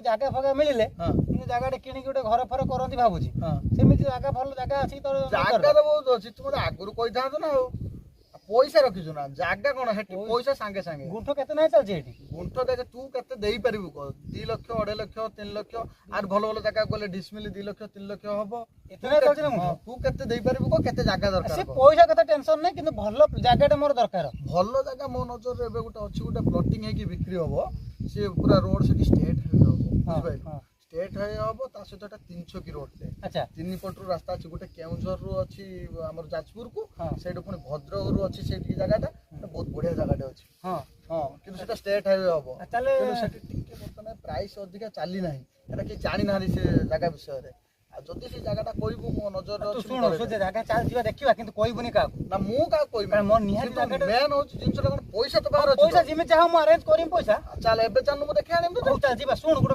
ଜାଗା ଫାଗା ମିଳିଲେ ମୁଁ ଜାଗାଟେ କିଣିକି ଗୋଟେ ଘର ଫର କରନ୍ତି ଭାବୁଛି। ସେମିତି ଜାଗା ଭଲ ଜାଗା ଅଛି ତୋର? ଜାଗା ତ ବହୁତ ଅଛି, ତୁ ମତେ ଆଗରୁ କହିଥାନ୍ତୁ ନା। ଆଉ ପଇସା ରଖିଛୁ ନା, ଜାଗା କଣ ସେଠି ପଇସା ସାଙ୍ଗେ ସାଙ୍ଗେ। ଗୁଣ୍ଠ କେତେ ନାହିଁ ଚାଲିଛି ଏଠି? ଗୁଣ୍ଠ ଦେଖେ ତୁ କେତେ ଦେଇପାରିବୁ କହ, 2 ଲକ୍ଷ 2.5 ଲକ୍ଷ 3 ଲକ୍ଷ, ଆର ଭଲ ଭଲ ଜାଗା ଗଲେ ଡିସମିଲ 2 ଲକ୍ଷ 3 ଲକ୍ଷ ହବ। ତୁ କେତେ ଦେଇପାରିବୁ କହ, କେତେ ଜାଗା ଦରକାର? ସେ ପଇସା କଥା ଟେନସନ ନାହିଁ, କିନ୍ତୁ ଭଲ ଜାଗାଟେ ମୋର ଦରକାର। ଭଲ ଜାଗା ମୋ ନଜରରେ ଏବେ ଗୋଟେ ଅଛି, ଗୋଟେ ପ୍ଲଟିଂ ହେଇକି ବିକ୍ରି ହବ। ସେ ପୁରା ରୋଡ ସେଠି ଷ୍ଟେଟ ହାଇୱେ ହବ, ବୁଝିପାରିଲୁ? ଷ୍ଟେଟ ହାଇୱେ ହବ, ତା ସହିତ ଏଟା 300 କି ରୋଡ। ଆଚ୍ଛା, 3 ପଟରୁ ରାସ୍ତା ଅଛି, ଗୋଟେ କେଉଁଝରରୁ ଅଛି ଆମର ଯାଜପୁର କୁ, ସେଇଠୁ ପୁଣି ଭଦ୍ରକରୁ ଅଛି ସେଇଠି ଜାଗାଟା। ବହୁତ ବଢିଆ ଜାଗାଟେ ଅଛି। କିନ୍ତୁ ସେଟା ଷ୍ଟେଟ ହାଇୱେ ହବ। କିନ୍ତୁ ସେଠି ଟିକେ ବର୍ତ୍ତମାନ ପ୍ରାଇସ୍ ଅଧିକା ଚାଲି ନାହିଁ, ଏଟା କେହି ଜାଣିନାହାନ୍ତି ସେ ଜାଗା ବିଷୟରେ। ଆଉ ଯଦି ସେ ଜାଗାଟା କହିବୁ ମୋ ନଜରରେ ଅଛି, ଶୁଣ ସେ ଜାଗା ଚାଲିଯିବା ଦେଖିବା, କିନ୍ତୁ କହିବୁନି କାହାକୁ। ନା ମୁଁ କାହାକୁ କହିବି, ମୋ ନିହାତି ଜାଗାଟା ମେନ୍ ହଉଛି ଜିନିଷଟା କଣ, ପଇସା ତ ବାହାର ଅଛି। ପଇସା ଯେମିତି ଚାହା ମୁଁ ଆରେଞ୍ଜ କରିବି ପଇସା। ଚାଲ ଏବେ ଚାଲୁ ମୁଁ ଦେଖି ଆଣିବି। ଯିବା। ଶୁଣ ଗୋଟେ